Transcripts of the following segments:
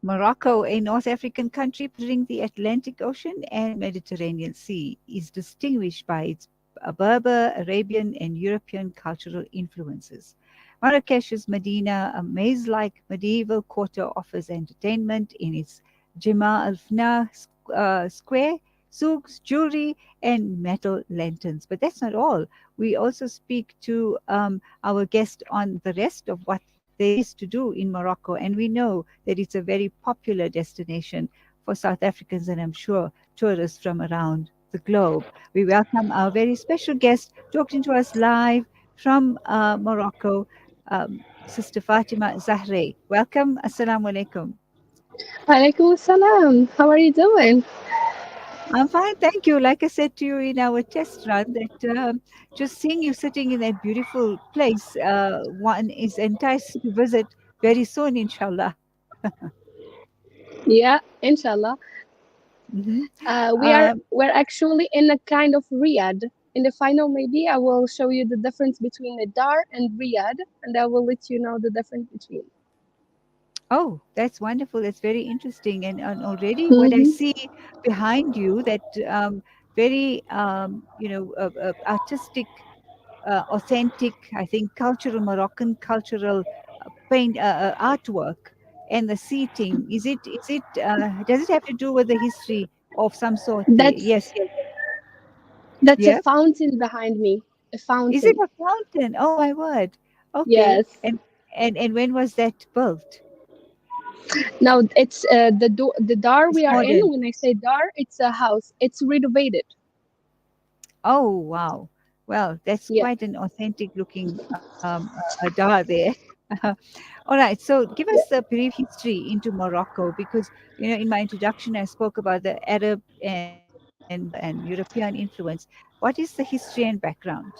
Morocco, a North African country bordering the Atlantic Ocean and Mediterranean Sea, is distinguished by its Berber, Arabian, and European cultural influences. Marrakesh's Medina, a maze-like medieval quarter, offers entertainment in its Jema al-Fna square, souks, jewelry, and metal lanterns. But that's not all. We also speak to our guest on the rest of what there is to do in Morocco, and we know that it's a very popular destination for South Africans and I'm sure tourists from around the globe. We welcome our very special guest talking to us live from Morocco, Sister Fatima Zahrae. Welcome. Assalamu alaikum. Alaikum salam. How are you doing? I'm fine, thank you. Like I said to you in our test run, that just seeing you sitting in that beautiful place, one is enticed to visit very soon, inshallah. Yeah, inshallah. Mhm. We're actually in a kind of Riyadh. In the final, maybe I will show you the difference between the Dar and Riyadh, and I will let you know the difference between. Oh, that's wonderful. That's very interesting. And already what I Mm-hmm. see behind you, that very, artistic, authentic, I think, cultural, Moroccan cultural paint artwork and the seating. Does it have to do with the history of some sort there? That's Yes, yes. that's a Yeah. fountain behind me. A Is it fountain. a fountain? Oh, my word. Okay. Yes. And when was that built? Now it's the Dar It's we are in. modern. When I say Dar, it's a house. It's renovated. Oh, wow. Well, that's Yeah. quite an authentic looking dar there. All right. So give us a brief history into Morocco because, in my introduction, I spoke about the Arab and European influence. What is the history and background?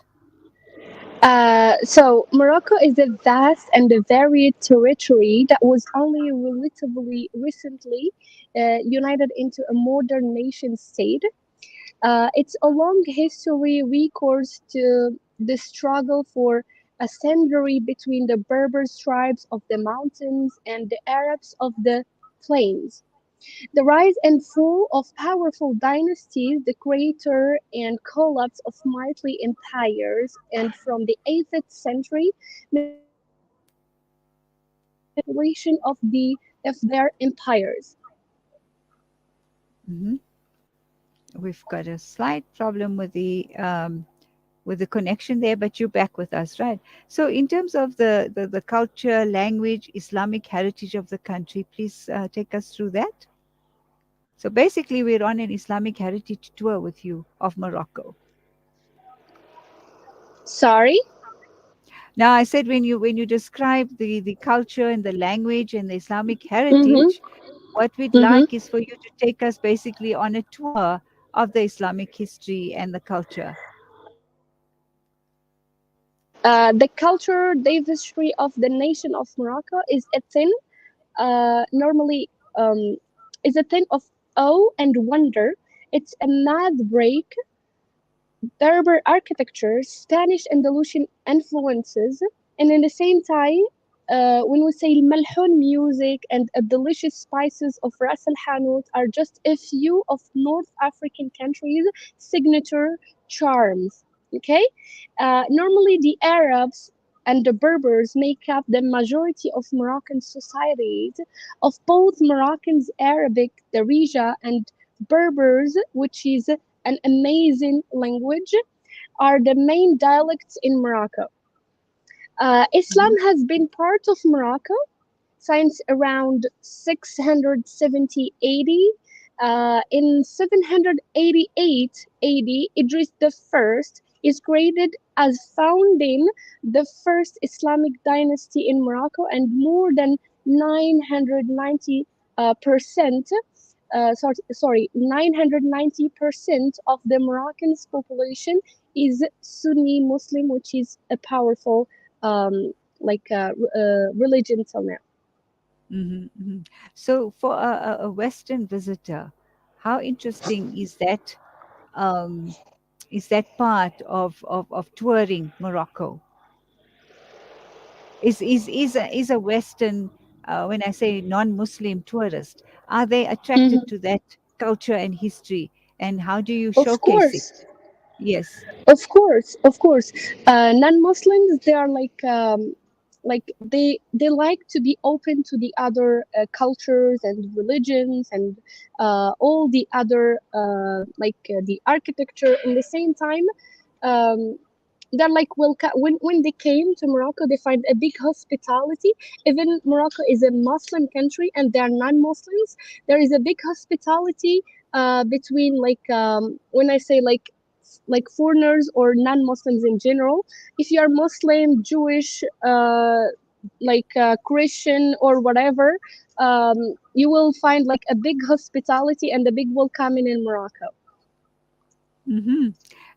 So Morocco is a vast and a varied territory that was only relatively recently united into a modern nation state. It's a long history recourse to the struggle for a century between the Berber tribes of the mountains and the Arabs of the plains. The rise and fall of powerful dynasties, the creator and collapse of mighty empires, and from the 8th century, population of their empires. Hmm. We've got a slight problem with the connection there, but you're back with us, right? So, in terms of the culture, language, Islamic heritage of the country, please take us through that. So, basically, we're on an Islamic heritage tour with you of Morocco. Sorry. Now, I said when you describe the culture and the language and the Islamic Mm-hmm. heritage, what we'd Mm-hmm. like is for you to take us basically on a tour of the Islamic history and the culture. The culture, the history of the nation of Morocco is a thing normally is a thing of awe and wonder. It's a mad break Berber architecture, Spanish Andalusian influences, and in the same time, when we say Malhoun music and the delicious spices of Ras Al Hanout are just a few of North African countries' signature charms. Okay, normally the Arabs and the Berbers make up the majority of Moroccan societies, of both Moroccans, Arabic, Darija, and Berbers, which is an amazing language, are the main dialects in Morocco. Islam Mhm. has been part of Morocco since around 670 AD. In 788 AD, Idris I is created as founding the first Islamic dynasty in Morocco, and more than 990 percent 990% of the Moroccan's population is Sunni Muslim, which is a powerful religion till now. Mhm, mhm. So, for a Western visitor, how interesting um, is that part of touring Morocco? Is a Western when I say non-Muslim tourists, are they attracted Mhm. to that culture and history? And how do you Of showcase it? course. Yes. Of course, of course. Non-Muslims, they are like they like to be open to the other cultures and religions and all the other the architecture. In the same time, um, they're like when they came to Morocco, they find a big hospitality. Even Morocco is a Muslim country, and they are non-Muslims. There is a big hospitality between when I say like foreigners or non-Muslims in general. If you are Muslim, Jewish, Christian or whatever, you will find like a big hospitality and a big welcoming in Morocco. Hmm.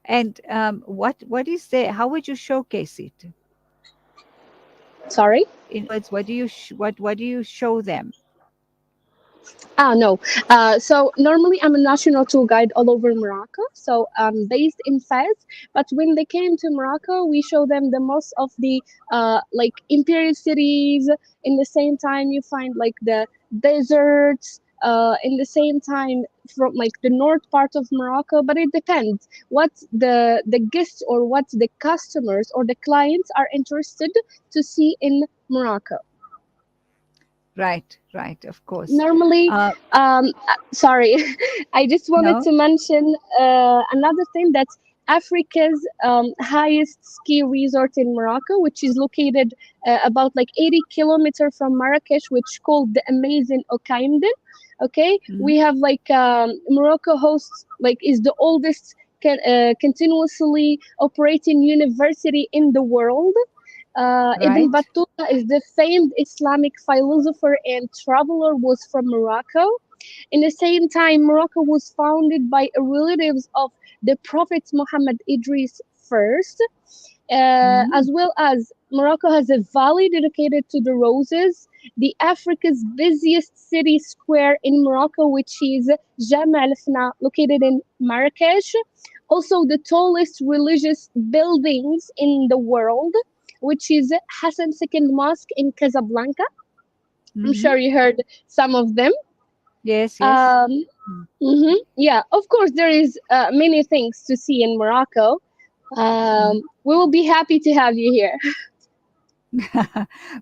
And what is there? How would you showcase it? Sorry. In other words, what do you show them? Ah, no. So normally I'm a national tour guide all over Morocco. So I'm based in Fez. But when they came to Morocco, we show them the most of the imperial cities. In the same time, you find like the deserts. In the same time, from like the north part of Morocco. But it depends what the guests or what the customers or the clients are interested to see in Morocco. Right, right, of course. Normally, Uh, sorry, I just wanted no, to mention another thing, that's Africa's highest ski resort in Morocco, which is located about like 80 kilometers from Marrakesh, which called the amazing Okaimden. Okay, mhm, we have Morocco hosts like is the oldest continuously operating university in the world. Ibn right. Battuta is the famed Islamic philosopher and traveler, was from Morocco. In the same time, Morocco was founded by relatives of the Prophet Muhammad Idris first, Mhm, as well as Morocco has a valley dedicated to the roses, the Africa's busiest city square in Morocco, which is Jama al Fna, located in Marrakesh. Also, the tallest religious buildings in the world, which is Hassan II Mosque in Casablanca. I'm mhm. sure you heard some of them. Yes, yes. Um, yeah, of course, there is many things to see in Morocco. Mhm. We will be happy to have you here.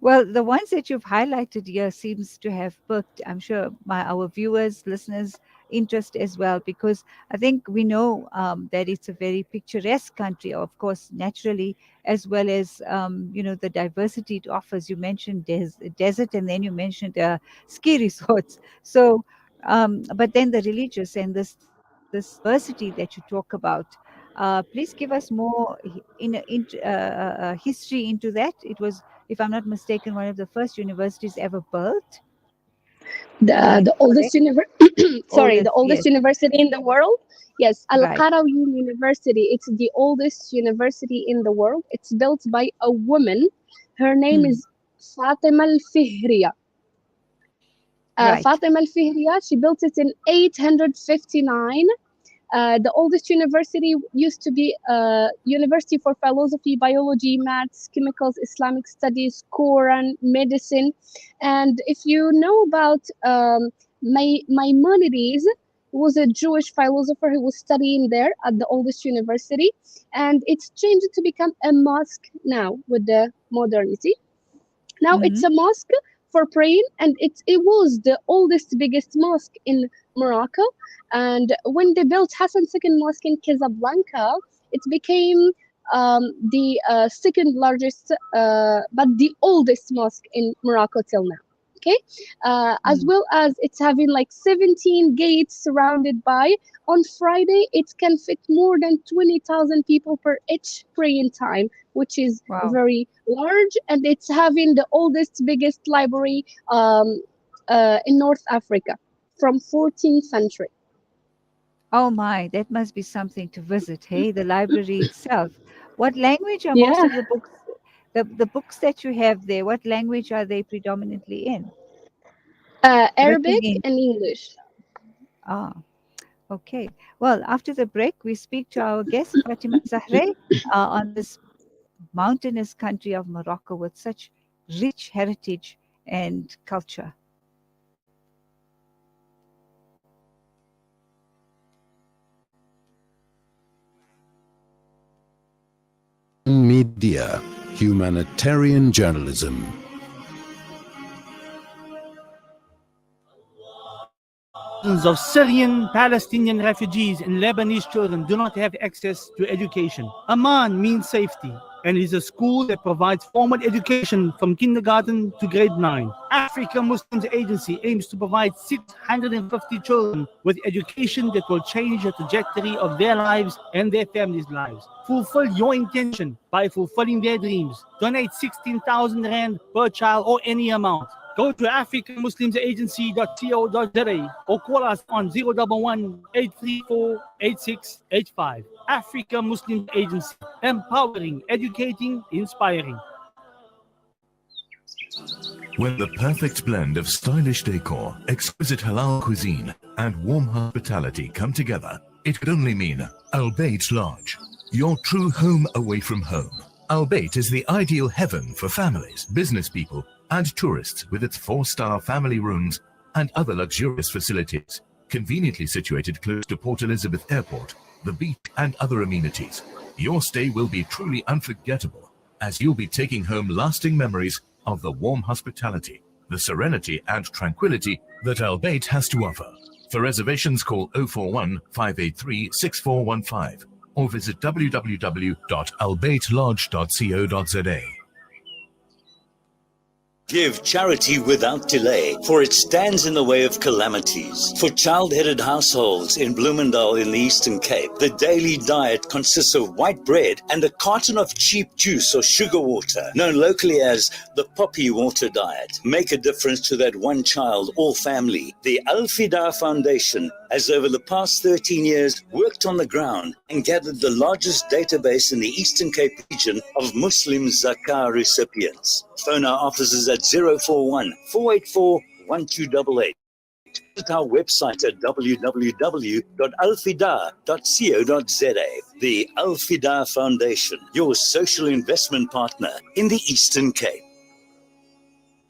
Well, the ones that you've highlighted here seems to have perked, I'm sure, our viewers, listeners' interest as well, because I think we know that it's a very picturesque country, of course, naturally, as well as the diversity it offers. You mentioned desert, and then you mentioned ski resorts. So, but then the religious and this diversity that you talk about. Please give us more history into that. It was, if I'm not mistaken, one of the first universities ever built. Am I The oldest correct? sorry, the Oldest, oldest yes, university in the world. Yes, Al right. Qarawiyyin University. It's the oldest university in the world. It's built by a woman. Her name Hmm. is Fatima Al Fihriya. Right. Fatima Al Fihriya. She built it in 859. The oldest university used to be a university for philosophy, biology, maths, chemicals, Islamic studies, Quran, medicine. And if you know about Maimonides, was a Jewish philosopher who was studying there at the oldest university, and it's changed to become a mosque now with the modernity. Now it's Hmm. a mosque for praying, and it was the oldest, biggest mosque in Morocco. And when they built Hassan II Mosque in Casablanca, it became the second largest, but the oldest mosque in Morocco till now. Okay, as Hmm. well as it's having like 17 gates surrounded by. On Friday, it can fit more than 20,000 people per each praying time, which is Wow. very large, and it's having the oldest, biggest library in North Africa from 14th century. Oh my, that must be something to visit. Hey, the library itself. What language are most Yeah, of the books? The books that you have there, what language are they predominantly in? Written Arabic in. and English. Ah. Okay. Well, after the break, we speak to our guest, Fatima Zahrae, on this mountainous country of Morocco with such rich heritage and culture. Media, humanitarian journalism. Thousands of Syrian Palestinian refugees and Lebanese children do not have access to education. Amman means safety and is a school that provides formal education from kindergarten to grade 9. Africa Muslims Agency aims to provide 650 children with education that will change the trajectory of their lives and their families' lives. Fulfill your intention by fulfilling their dreams. Donate 16,000 Rand per child or any amount. Go to africamuslimsagency.co.za or call us on 011-834-8685. Africa Muslim Agency, empowering, educating, inspiring. When the perfect blend of stylish decor, exquisite halal cuisine, and warm hospitality come together, it could only mean Al Bayt Lodge, your true home away from home. Al Bayt is the ideal heaven for families, business people, and tourists, with its 4-star family rooms and other luxurious facilities, conveniently situated close to Port Elizabeth Airport, the beach, and other amenities. Your stay will be truly unforgettable, as you'll be taking home lasting memories of the warm hospitality, the serenity and tranquility that Al Bayt has to offer. For reservations, call 041 583 6415 or visit www.albaytlodge.co.za. Give charity without delay, for it stands in the way of calamities. For child-headed households in Bloemendal in the Eastern Cape, the daily diet consists of white bread and a carton of cheap juice or sugar water, known locally as the poppy water diet. Make a difference to that one child or family. The Al Fida Foundation has over the past 13 years worked on the ground and gathered the largest database in the Eastern Cape region of Muslim Zakah recipients. Phone our offices at 041 484 1288. Visit our website at www.alfida.co.za. The Al Fida Foundation, your social investment partner in the Eastern Cape.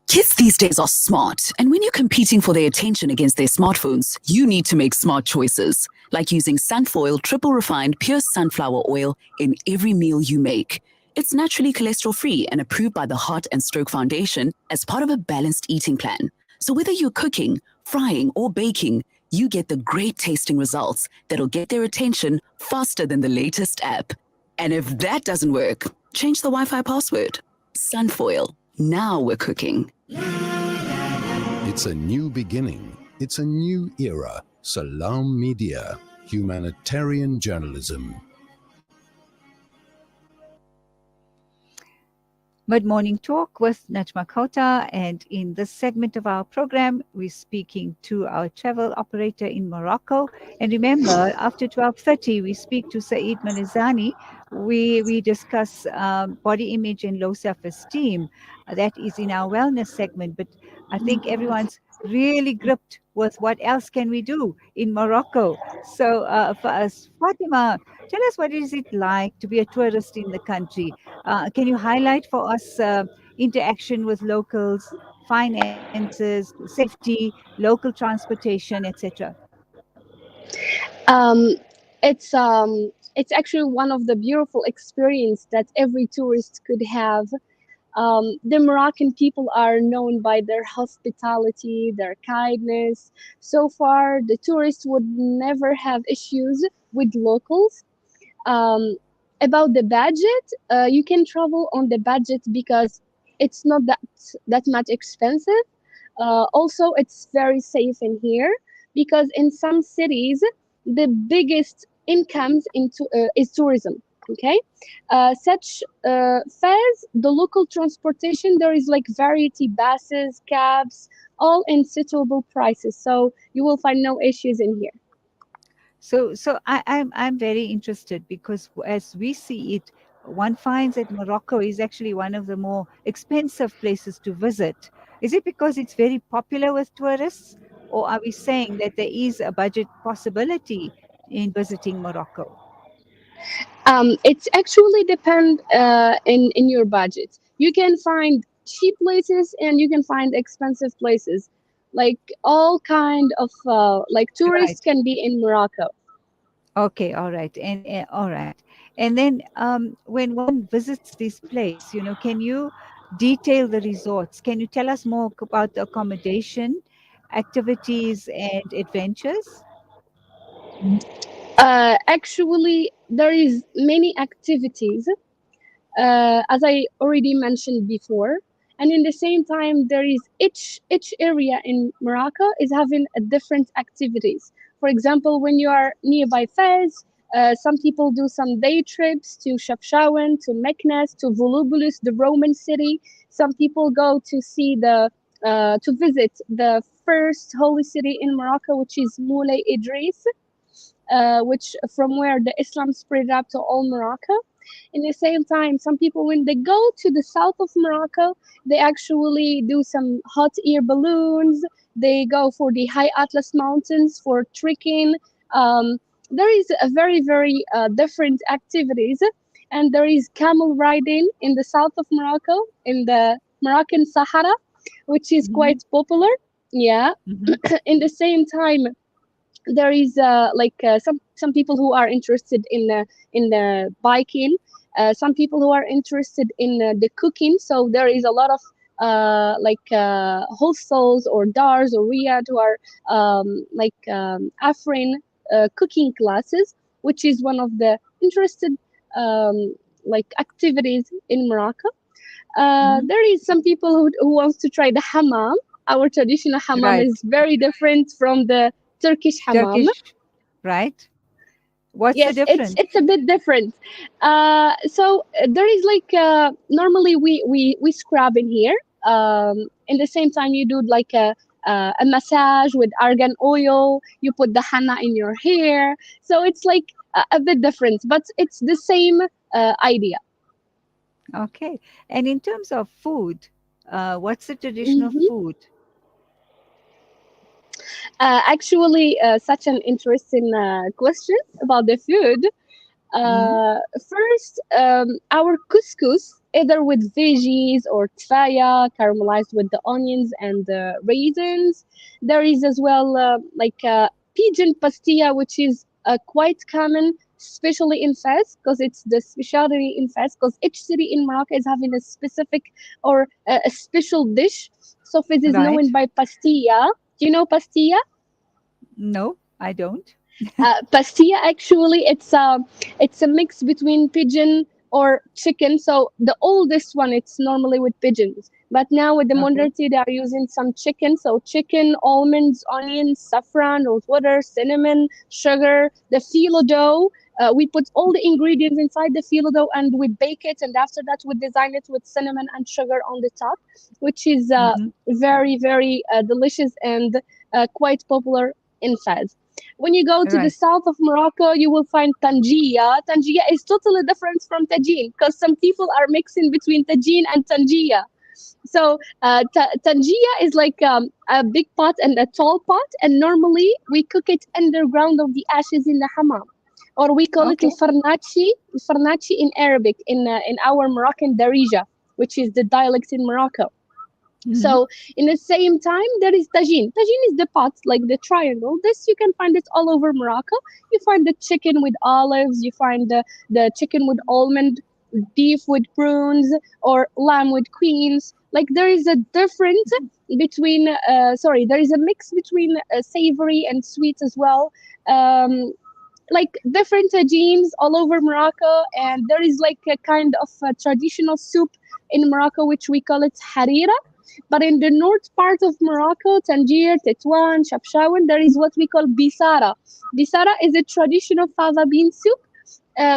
Kids these days are smart, and when you're competing for their attention against their smartphones, you need to make smart choices, like using Sunfoil triple refined pure sunflower oil in every meal you make. It's naturally cholesterol-free and approved by the Heart and Stroke Foundation as part of a balanced eating plan. So whether you're cooking, frying, or baking, you get the great tasting results that'll get their attention faster than the latest app. And if that doesn't work, change the Wi-Fi password. Sunfoil. Now we're cooking. It's a new beginning. It's a new era. Salam Media, humanitarian journalism. Mid-morning talk with Najma Kota, and in this segment of our program, we're speaking to our travel operator in Morocco. And remember, after 12:30, we speak to Saeed Manizani. We discuss body image and low self-esteem. That is in our wellness segment, but I think everyone's really gripped with what else can we do in Morocco. So for us, Fatima, tell us, what is it like to be a tourist in the country? Can you highlight for us interaction with locals, finances, safety, local transportation, etc.? Um, it's actually one of the beautiful experience that every tourist could have. The Moroccan people are known by their hospitality, their kindness. So far, the tourists would never have issues with locals. Um, about the budget, you can travel on the budget because it's not that much expensive. Also, it's very safe in here because in some cities, the biggest incomes into is tourism. Okay, such fares, the local transportation, there is like variety buses, cabs, all in suitable prices. So you will find no issues in here. So I'm very interested because as we see it, one finds that Morocco is actually one of the more expensive places to visit. Is it because it's very popular with tourists, or are we saying that there is a budget possibility in visiting Morocco? It's actually depend in your budget. You can find cheap places and you can find expensive places. Like all kind of like tourists Right. can be in Morocco. Okay. All right. And all right. And then when one visits this place, can you detail the resorts? Can you tell us more about the accommodation, activities, and adventures? Actually, there is many activities, as I already mentioned before. And in the same time, there is each area in Morocco is having a different activities. For example, when you are nearby Fez, some people do some day trips to Chefchaouen, to Meknes, to Volubilis, the Roman city. Some people go to see to visit the first holy city in Morocco, which is Moulay Idris, which from where the Islam spread out to all Morocco. In the same time, some people, when they go to the south of Morocco, they actually do some hot air balloons. They go for the high Atlas Mountains for trekking. Um, there is a very, very different activities. And there is camel riding in the south of Morocco, in the Moroccan Sahara, which is Mm-hmm. quite popular. Yeah. Mm-hmm. In the same time, there is some people who are interested in the biking, some people who are interested in the cooking. So there is a lot of hostels or dars or riyad who are offering cooking classes, which is one of the interested activities in Morocco. Mm-hmm. There is some people who wants to try the hammam. Our traditional hammam Right. is very different from the Turkish hammam. Turkish. Right. What's the Yes, difference? it's a bit different. There is normally we scrub in here. In the same time, you do like a massage with argan oil. You put the henna in your hair, so it's like a bit different, but it's the same idea. Okay. And in terms of food, what's the traditional Mhm. food? Actually, such an interesting question about the food. Mm-hmm. First, our couscous, either with veggies or tfaya, caramelized with the onions and the raisins. There is as well pigeon pastilla, which is quite common, especially in Fez, because it's the specialty in Fez, because each city in Morocco is having a specific or a special dish. So Fez is known Right. by pastilla. Do you know pastilla? No, I don't. Pastilla actually it's a mix between pigeon or chicken. So the oldest one it's normally with pigeons, but now with the Okay. modernity they are using some chicken. So chicken, almonds, onions, saffron, rose water, cinnamon, sugar, the phyllo dough. We put all the ingredients inside the phyllo dough and we bake it, and after that we design it with cinnamon and sugar on the top, which is Mm-hmm. very very delicious and quite popular in Fez. When you go to the Right. south of Morocco, you will find tangia. Tangia is totally different from tagine because some people are mixing between tagine and tangia. So tangia is like a big pot and a tall pot, and normally we cook it underground of the ashes in the hammam, or we call it Okay. al-farnachi in Arabic, in our Moroccan darija, which is the dialect in Morocco. Mm-hmm. So in the same time, there is tagine. Tagine is the pot, like the triangle. This you can find it all over Morocco. You find the chicken with olives. You find the chicken with almond, beef with prunes, or lamb with queens. Like there is a difference between. There is a mix between savory and sweet as well. Like different tagines all over Morocco, and there is like a kind of traditional soup in Morocco which we call it harira. But in the north part of Morocco, Tangier, Tetuan, Chefchaouen, there is what we call bisara. Bisara is a traditional fava bean soup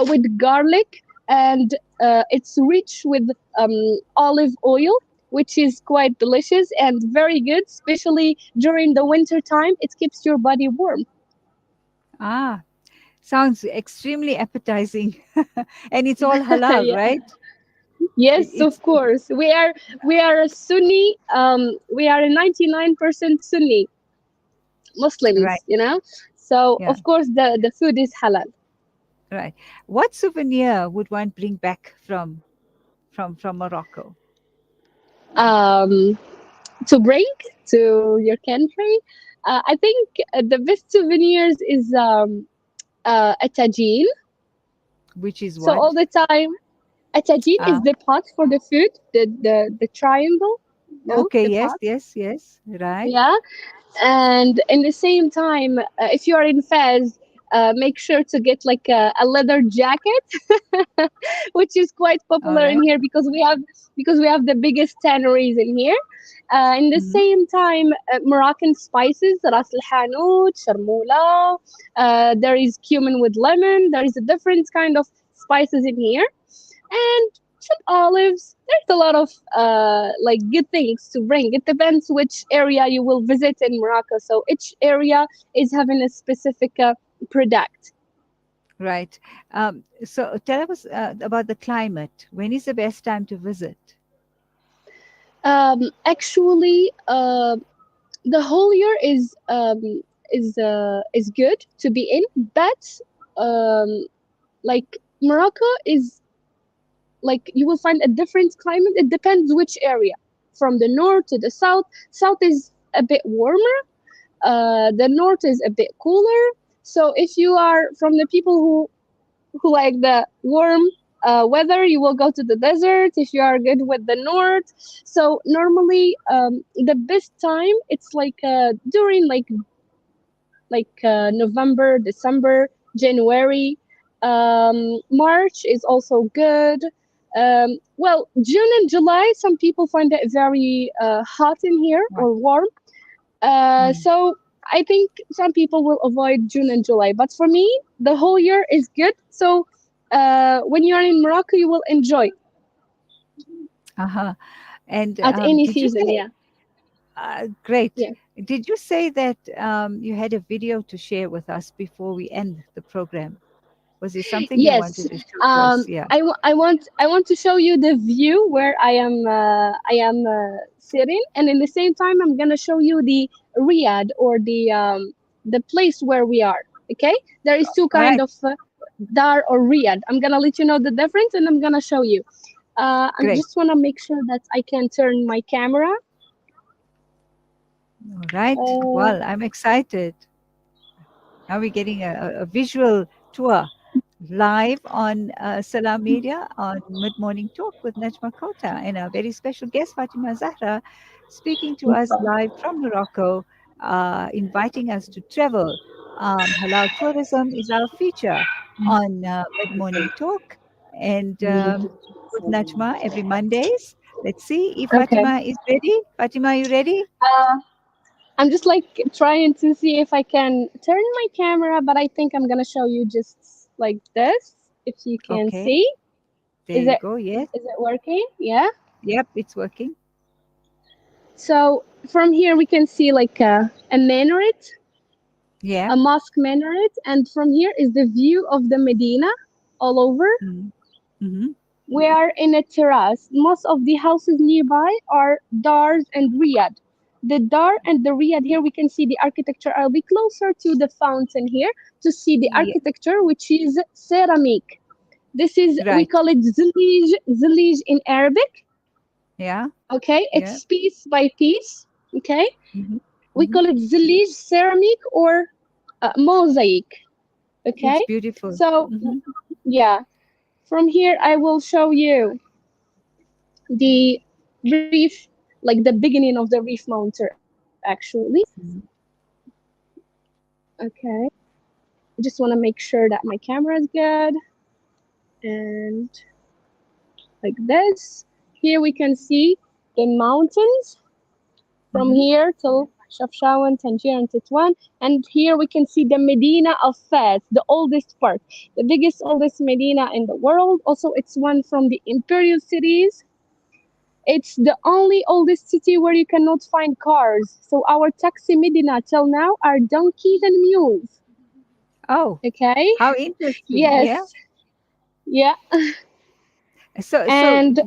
with garlic, and it's rich with olive oil, which is quite delicious and very good, especially during the winter time. It keeps your body warm. Ah, sounds extremely appetizing. And it's all halal, Yeah. right? Yes, of It's course. We are a Sunni. We are a 99% Sunni right. Muslims. So Yeah, of course the food is halal. right. What souvenir would one bring back from Morocco? um, to bring to your country. I think the best souvenirs is a tagine. Which is So all what? the time, a tagine Ah, is the pot for the food, the triangle, no, okay. the Yes, pot. yes, yes. Right. Yeah, and in the same time, if you are in Fez, make sure to get like a leather jacket, which is quite All popular in right. here because we have the biggest tanneries in here. In the Mm-hmm. same time, Moroccan spices, ras al hanout, sharmoula. There is cumin with lemon. There is a different kind of spices in here, and some olives. There's a lot of like good things to bring. It depends which area you will visit in Morocco. So each area is having a specific product. Right. So tell us about the climate. When is the best time to visit? Actually, the whole year is good to be in, but um, like Morocco is like you will find a different climate. It depends which area. From the north to the south. South is a bit warmer. The north is a bit cooler. So if you are from the people who like the warm weather, you will go to the desert. If you are good with the north, so normally the best time it's like during November, December, January. March is also good. Well, June and July, some people find it very hot in here Right. or warm. Mm. So I think some people will avoid June and July, but for me, the whole year is good. So when you are in Morocco, you will enjoy Uh-huh. And at any did you season. say, Yeah, great. yeah, Did you say that you had a video to share with us before we end the program? Was there something you yes. wanted to show to us? Yeah. I want to show you the view where I am sitting, and in the same time, I'm gonna show you the Riyadh or the place where we are. Okay, there is two All kind right. of Dar or Riyadh. I'm gonna let you know the difference, and I'm gonna show you. I Great. just wanna make sure that I can turn my camera. All right. Uh, Well, I'm excited. Now we're getting a visual tour live on Salam Media on Mid Morning Talk with Najma Kota and our very special guest, Fatima Zahra, speaking to us live from Morocco, inviting us to travel. Halal tourism is our feature on Mid Morning Talk and with Najma every Mondays. Let's see if okay. Fatima is ready. Fatima, you ready? Uh, I'm just like trying to see if I can turn my camera, but I think I'm gonna show you just like this. If you can Okay. see, There is you it go. Yes. is it working? Yeah. Yep, it's working. So from here we can see like a minaret, Yeah. a mosque minaret, and from here is the view of the Medina all over. Mm-hmm. We are in a terrace. Most of the houses nearby are Dars and Riyadh. The Dar and the Riyadh here we can see the architecture. I'll be closer to the fountain here to see the Yeah. architecture, which is ceramic. This is we Right. call it zilij in Arabic. Yeah. Okay, Yeah. it's piece by piece. Okay, Mm-hmm. we Mm-hmm. call it zilij ceramic or mosaic. It's Okay, beautiful. so Mm-hmm. yeah, from here I will show you the reef, like the beginning of the reef mountain, actually. Mm-hmm. Okay, I just want to make sure that my camera is good, and like this. Here we can see the mountains from Mm-hmm. here till Shafshawan, Tangier, and Tetouan. And here we can see the Medina of Fez, the oldest part, the biggest, oldest Medina in the world. Also, it's one from the imperial cities. It's the only oldest city where you cannot find cars. So our taxi Medina till now are donkeys and mules. Oh, Okay? how interesting. Yeah. Yes. Yeah. So And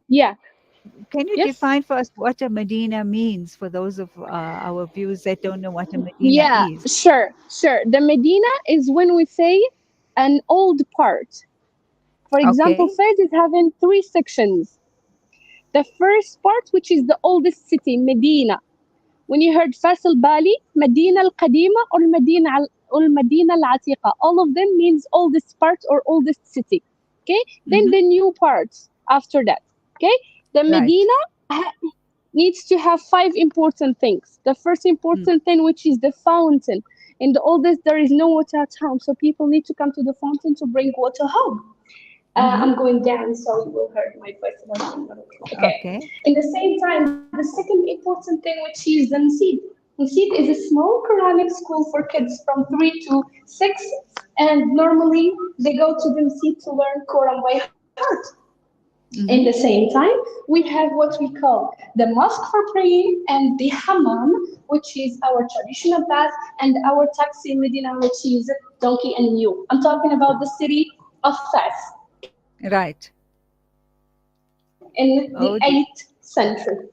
yeah. can you Yes. define for us what a Medina means for those of our viewers that don't know what a Medina Yeah, is? sure, sure. The Medina is when we say an old part. For example, Okay. Fez is having three sections. The first part, which is the oldest city, Medina. When you heard Fas al-Bali, Medina al-Qadima or Medina al-Atiqa, all of them means oldest part or oldest city. Okay, then the new parts after that. Okay, the Medina needs to have 5 important things. The first important thing, which is the fountain. In the oldest, there is no water at home, so people need to come to the fountain to bring water home. I'm going down, so you will hear my voice. Okay. In the same time, the second important thing, which is the Nasid. Nasid is a small Quranic school for kids from 3 to 6, and normally they go to the Nasid to learn Quran by heart. In the same time, we have what we call the mosque for praying and the hammam, which is our traditional bath, and our taxi in Medina, which is donkey and mule. I'm talking about the city of Fas. Right. In the 8th century.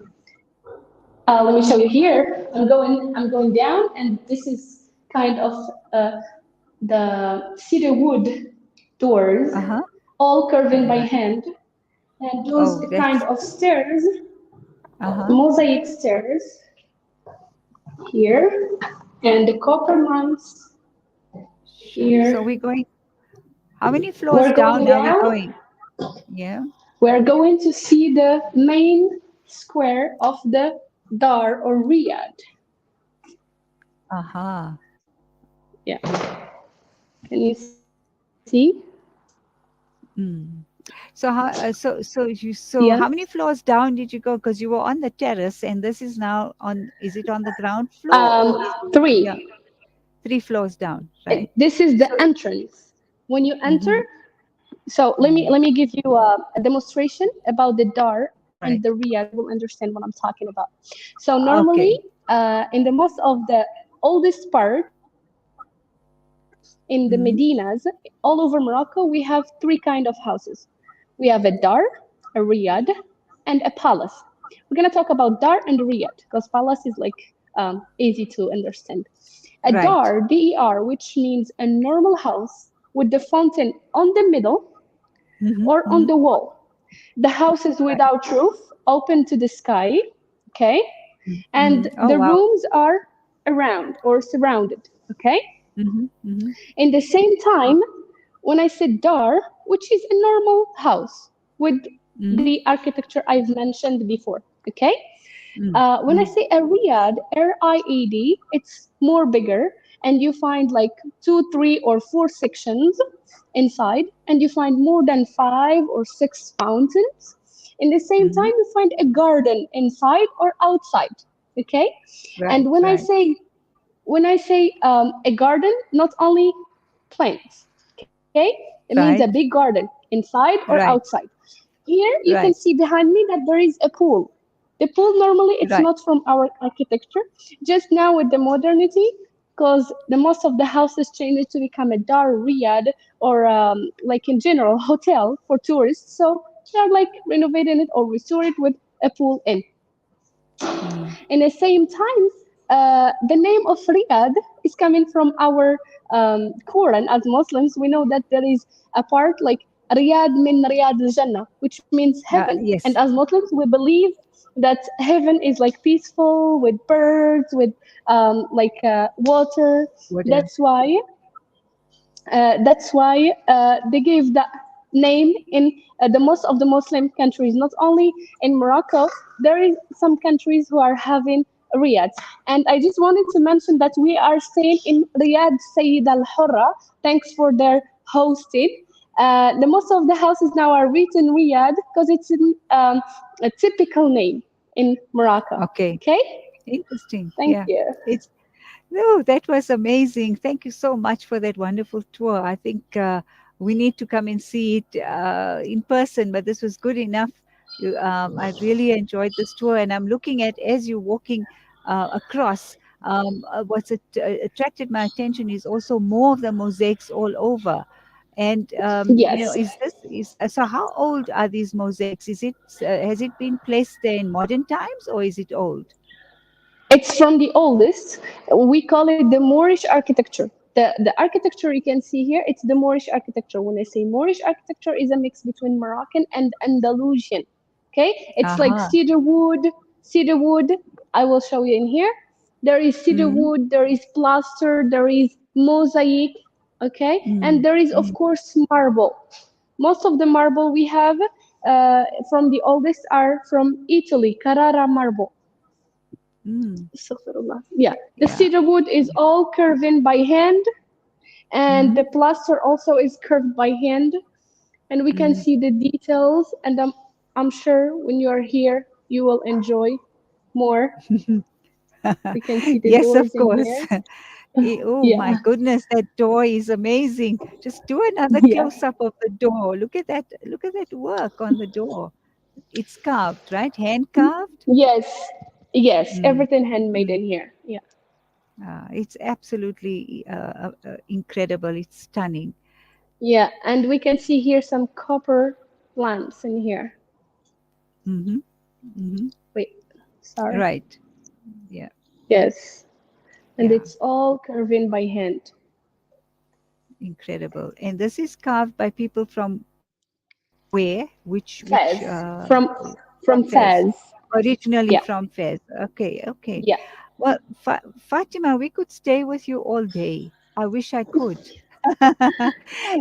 Let me show you here. I'm going down, and this is kind of the cedar wood doors, all carving by hand. And those kind of stairs, mosaic stairs here, and the copper mines here. So we're going, how many floors down are we going? Yeah. We're going to see the main square of the Dar or Riyadh. Yeah. Can you see? So how how many floors down did you go? Because you were on the terrace, and this is now on. Is it on the ground floor? 3. Yeah. 3 floors down. Right. This is the entrance. When you enter, so let me give you a demonstration about the Dar and the Riyadh. You will understand what I'm talking about. So normally, in the most of the oldest part, in the Medinas, all over Morocco, we have 3 kind of houses. We have a Dar, a Riyadh, and a palace. We're gonna talk about Dar and Riyadh because palace is like easy to understand. A Dar, D-E-R, which means a normal house with the fountain on the middle or on the wall. The house is without roof, open to the sky, okay? And the rooms are around or surrounded, okay? In the same time, when I said Dar, which is a normal house with the architecture I've mentioned before, okay? When I say a Riyadh, R-I-A-D, it's more bigger, and you find like 2, 3, or 4 sections inside, and you find more than 5 or 6 fountains. In the same time, you find a garden inside or outside, okay? And when I say a garden, not only plants, okay? It means a big garden inside or outside. Here you can see behind me that there is a pool. The pool normally it's not from our architecture. Just now with the modernity, because the most of the houses changed to become a Dar Riyadh or like in general hotel for tourists. So they're like renovating it or restore it with a pool in. In the same time, the name of Riyadh is coming from our Quran. As Muslims, we know that there is a part like Riyadh min Riyadh al-Jannah, which means heaven. And as Muslims, we believe that heaven is like peaceful with birds, with water. That's why they gave that name in the most of the Muslim countries. Not only in Morocco, there is some countries who are having Riyadh. And I just wanted to mention that we are staying in Riyadh Sayyid Al Hurra. Thanks for their hosting. The most of the houses now are written Riyadh because it's a typical name in Morocco. Okay. Interesting. Thank you. That was amazing. Thank you so much for that wonderful tour. I think we need to come and see it in person, but this was good enough. I really enjoyed this tour, and I'm looking at, as you're walking across, what's attracted my attention is also more of the mosaics all over. And so how old are these mosaics? Is it has it been placed there in modern times, or is it old? It's from the oldest. We call it the Moorish architecture. The architecture you can see here, it's the Moorish architecture. When I say Moorish architecture, is a mix between Moroccan and Andalusian. Okay, it's like Aha. cedar wood. Cedar wood. I will show you in here. There is cedar Mm, wood. There is plaster. There is mosaic. Okay, and mm, there is of mm, course marble. Most of the marble we have from the oldest are from Italy, Carrara marble. mm. Astaghfirullah. Yeah, the Yeah. cedar wood is all carved by hand, and Mm-hmm. the plaster also is curved by hand, and we can Mm. see the details. And I'm sure when you are here, you will enjoy more. We can see the Yes, of doors in course. here. Oh my Yeah, goodness, that door is amazing. Just do another yeah. close up of the door. Look at that. Look at that work on the door. It's carved, right? Hand carved. Yes, yes. Mm. Everything handmade Mm. in here. Yeah, It's absolutely incredible. It's stunning. yeah. And we can see here some copper lamps in here. Hmm. Hmm. Wait, sorry. Right. Yeah. Yes, and Yeah. it's all carved by hand. Incredible. And this is carved by people from where? Which Fez from from Fez? Fez. Originally Yeah, from Fez. Okay. Okay. yeah. Well, Fatima, we could stay with you all day. I wish I could.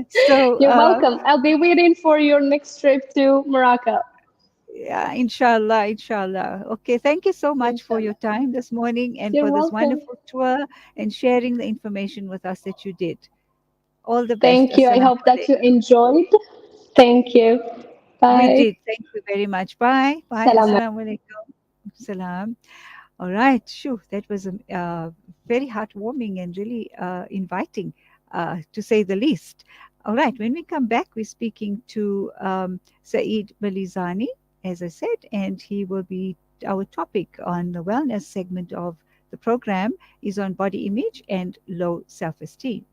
So, You're welcome. I'll be waiting for your next trip to Morocco. yeah, inshallah, inshallah. Okay, thank you so much for your Inshallah. time this morning and You're for this welcome. wonderful tour and sharing the information with us that you did. All the best. Thank you. I Assalamu hope that you alaikum. enjoyed. Thank you. We Bye. did. Thank you very much. Bye. Bye. Salam. Assalamu alaikum. Salam. All right. Shoo, that was very heartwarming and really inviting, to say the least. All right. When we come back, we're speaking to Saeed Balizani, as I said, and he will be our topic on the wellness segment of the program is on body image and low self-esteem.